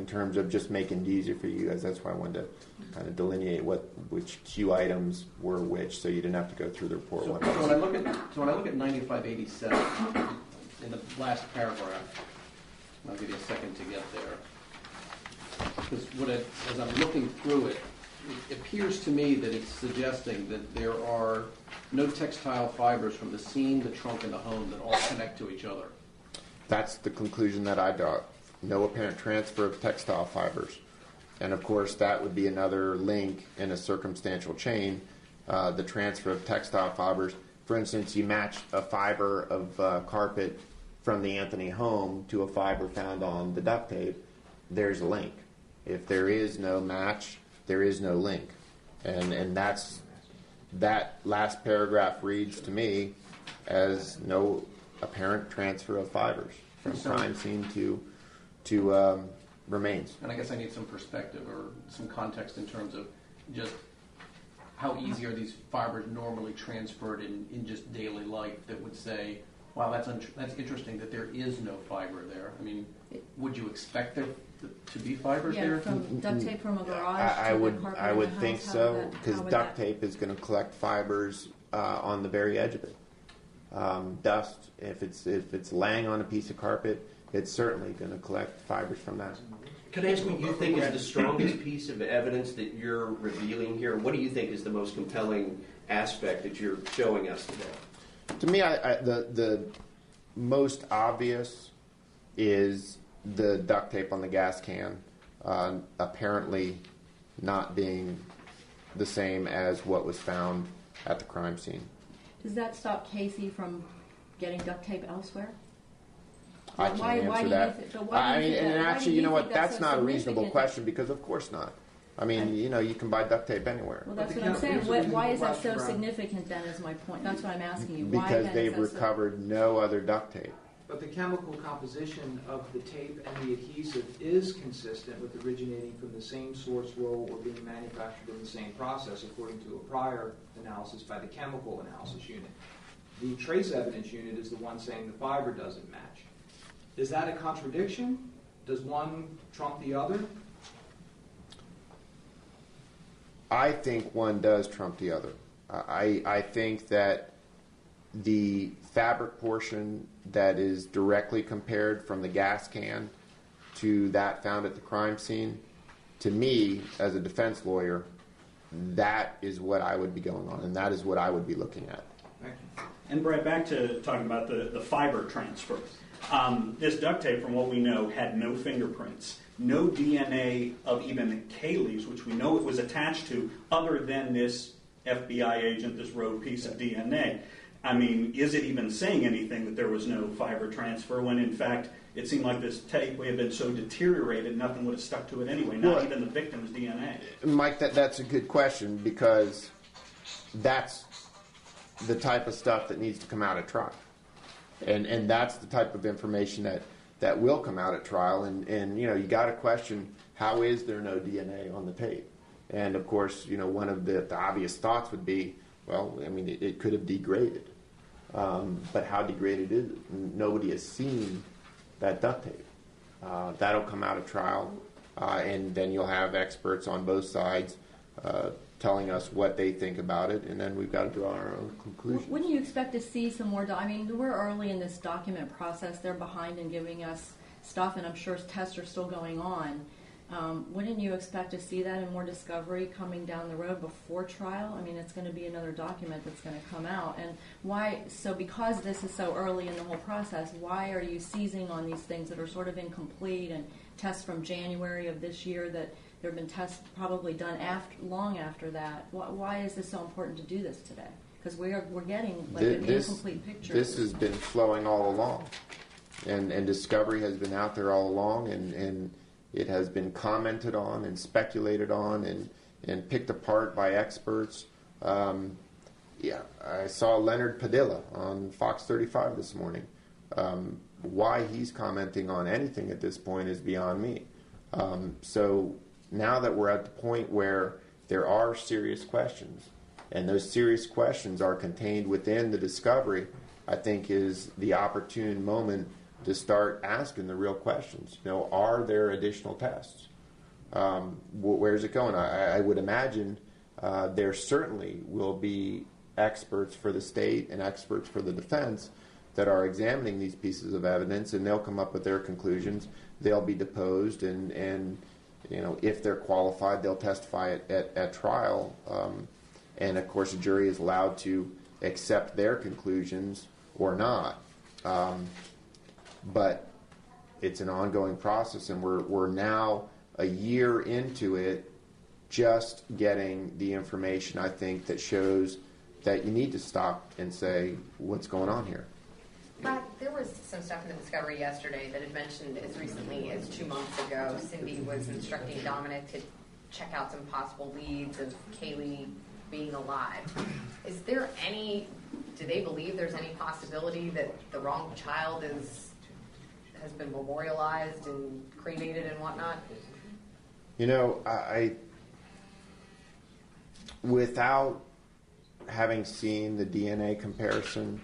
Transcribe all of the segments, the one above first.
in terms of just making it easier for you guys. That's why I wanted to kind of delineate which Q items were which, so you didn't have to go through the report one. So when I look at 9587 in the last paragraph, I'll give you a second to get there. Because as I'm looking through it, it appears to me that it's suggesting that there are no textile fibers from the scene, the trunk, and the home that all connect to each other. That's the conclusion that I draw. No apparent transfer of textile fibers. And of course, that would be another link in a circumstantial chain, the transfer of textile fibers. For instance, you match a fiber of carpet from the Anthony home to a fiber found on the duct tape, there's a link. If there is no match, there is no link. And that last paragraph reads to me as no apparent transfer of fibers from crime scene to remains. And I guess I need some perspective or some context in terms of just how easy are these fibers normally transferred in just daily life that would say, wow, that's interesting that there is no fiber there. I mean, would you expect there to be fibers there? From duct tape from a garage I to would, the carpet I in would the think house? so, because duct tape is going to collect fibers on the very edge of it. Dust, if it's laying on a piece of carpet, it's certainly going to collect fibers from that. Can I ask what you think is the strongest piece of evidence that you're revealing here? What do you think is the most compelling aspect that you're showing us today? To me, the most obvious is the duct tape on the gas can apparently not being the same as what was found at the crime scene. Does that stop Casey from getting duct tape elsewhere? I can't answer that. Actually, you know what? That's not a reasonable question, because of course not. I mean, you can buy duct tape anywhere. Well, that's what I'm saying. Why is that so significant then is my point. That's what I'm asking you. Because they've recovered no other duct tape. But the chemical composition of the tape and the adhesive is consistent with originating from the same source roll or being manufactured in the same process, according to a prior analysis by the chemical analysis unit. The trace evidence unit is the one saying the fiber doesn't match. Is that a contradiction? Does one trump the other? I think one does trump the other. I think that the fabric portion that is directly compared from the gas can to that found at the crime scene, to me, as a defense lawyer, that is what I would be going on, and that is what I would be looking at. Thank you. And Brad, back to talking about the fiber transfer. This duct tape, from what we know, had no fingerprints, no DNA of even Kaylee's, which we know it was attached to, other than this FBI agent, this rogue piece of DNA. I mean, is it even saying anything that there was no fiber transfer when, in fact, it seemed like this tape had been so deteriorated, nothing would have stuck to it anyway, not even the victim's DNA? Mike, that's a good question, because that's the type of stuff that needs to come out at trial. And that's the type of information that will come out at trial. And you got to question, how is there no DNA on the tape? And, of course, one of the obvious thoughts would be, well, I mean, it could have degraded. But how degraded is it? Nobody has seen that duct tape. That'll come out at trial, and then you'll have experts on both sides telling us what they think about it, and then we've got to draw our own conclusions. Wouldn't you expect to see some more? I mean, we're early in this document process. They're behind in giving us stuff, and I'm sure tests are still going on. Wouldn't you expect to see that and more discovery coming down the road before trial? I mean, it's going to be another document that's going to come out. And why? So because this is so early in the whole process, why are you seizing on these things that are sort of incomplete and tests from January of this year that there have been tests probably done long after that? Why is this so important to do this today? Because we're getting an incomplete picture. This has been flowing all along, and discovery has bin out there all along, and it has been commented on and speculated on and picked apart by experts. I saw Leonard Padilla on Fox 35 this morning. Why he's commenting on anything at this point is beyond me. So now that we're at the point where there are serious questions, and those serious questions are contained within the discovery, I think is the opportune moment to start asking the real questions. Are there additional tests? Where's it going? I would imagine there certainly will be experts for the state and experts for the defense that are examining these pieces of evidence, and they'll come up with their conclusions. They'll be deposed, and if they're qualified, they'll testify at trial. And of course, a jury is allowed to accept their conclusions or not. But it's an ongoing process, and we're now a year into it, just getting the information, I think, that shows that you need to stop and say, what's going on here? Brad, there was some stuff in the discovery yesterday that had mentioned as recently as 2 months ago, Cindy was instructing Dominic to check out some possible leads of Kaylee being alive. Is there do they believe there's any possibility that the wrong child has been memorialized and cremated and whatnot? I without having seen the DNA comparison,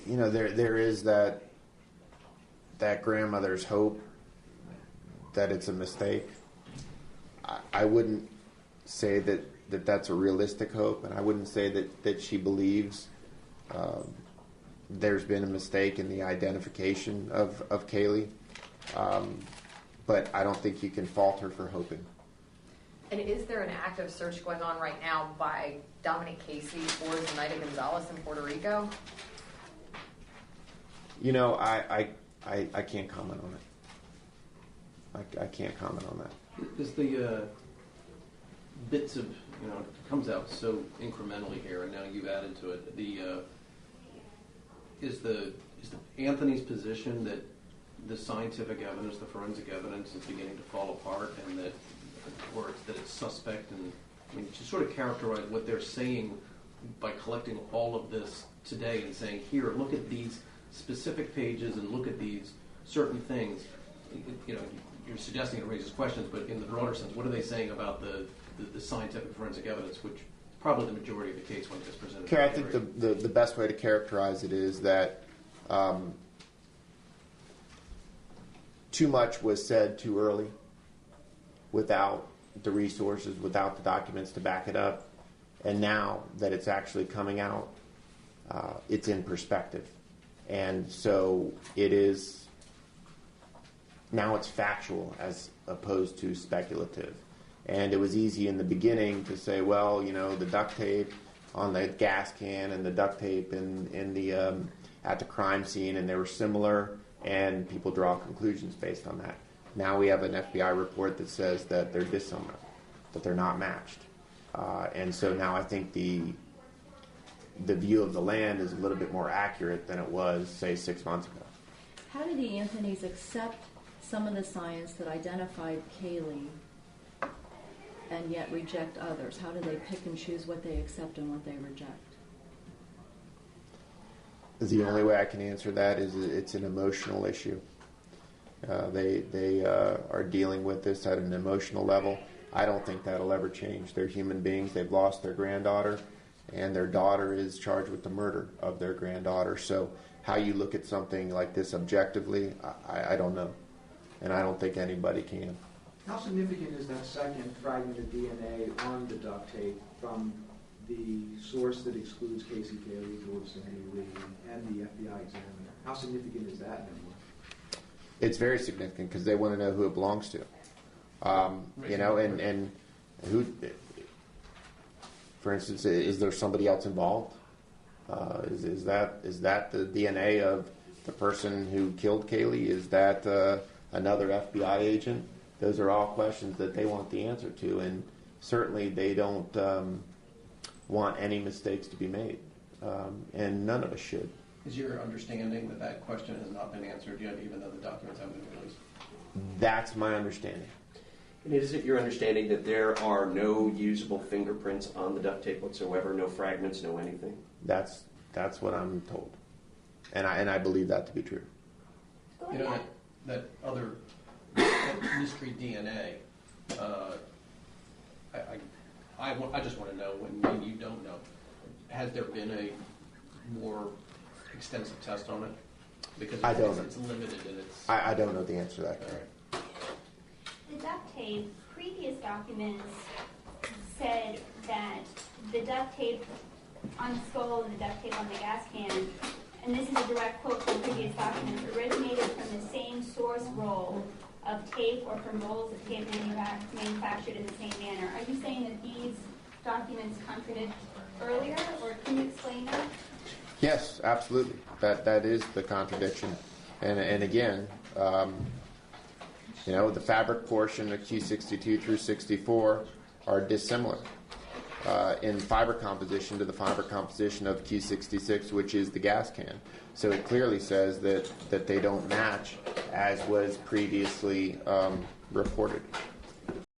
there is that grandmother's hope that it's a mistake. I wouldn't say that that's a realistic hope, and I wouldn't say that she believes there's been a mistake in the identification of Kaylee. But I don't think you can fault her for hoping. And is there an active search going on right now by Dominic Casey or Zenaida Gonzalez in Puerto Rico? I can't comment on it. I can't comment on that. Is the bits of, it comes out so incrementally here, and now you've added to it, is Anthony's position that the scientific evidence, the forensic evidence, is beginning to fall apart, and that it's suspect, and to sort of characterize what they're saying by collecting all of this today and saying, here, look at these specific pages and look at these certain things. You're suggesting it raises questions, but in the broader sense, what are they saying about the scientific forensic evidence, which probably the majority of the case when it gets presented? Okay, I think the best way to characterize it is that too much was said too early, without the resources, without the documents to back it up, and now that it's actually coming out, it's in perspective. And so it is, now it's factual as opposed to speculative. And it was easy in the beginning to say, well, the duct tape on the gas can and the duct tape in the at the crime scene, and they were similar, and people draw conclusions based on that. Now we have an FBI report that says that they're dissimilar, that they're not matched. And so now I think the view of the land is a little bit more accurate than it was, say, 6 months ago. How did the Anthonys accept some of the science that identified Kaylee and yet reject others? How do they pick and choose what they accept and what they reject? The only way I can answer that is it's an emotional issue. They are dealing with this at an emotional level. I don't think that'll ever change. They're human beings. They've lost their granddaughter, and their daughter is charged with the murder of their granddaughter. So how you look at something like this objectively, I don't know. And I don't think anybody can. How significant is that second fragment of DNA on the duct tape from the source that excludes Casey Cayley's or Cindy Lee and the FBI examiner? How significant is that number? It's very significant because they want to know who it belongs to. And who, for instance, is there somebody else involved? Is that the DNA of the person who killed Kaylee? Is that another FBI agent? Those are all questions that they want the answer to, and certainly they don't want any mistakes to be made, and none of us should. Is your understanding that question has not been answered yet, even though the documents haven't been released? That's my understanding. And is it your understanding that there are no usable fingerprints on the duct tape whatsoever, no fragments, no anything? That's what I'm told, and I believe that to be true. That other mystery DNA. I just want to know, when maybe you don't know, has there been a more extensive test on it? Because I don't know. it's limited and it's. I don't know the answer to that. All right. The duct tape, previous documents said that the duct tape on the skull and the duct tape on the gas can, and this is a direct quote from previous documents, originated from the same source roll of tape or from rolls of tape manufactured in the same manner. Are you saying that these documents contradict earlier, or can you explain that? Yes, absolutely. That is the contradiction. And again, the fabric portion of Q62 through 64 are dissimilar in fiber composition to the fiber composition of Q66, which is the gas can. So it clearly says that they don't match as was previously reported.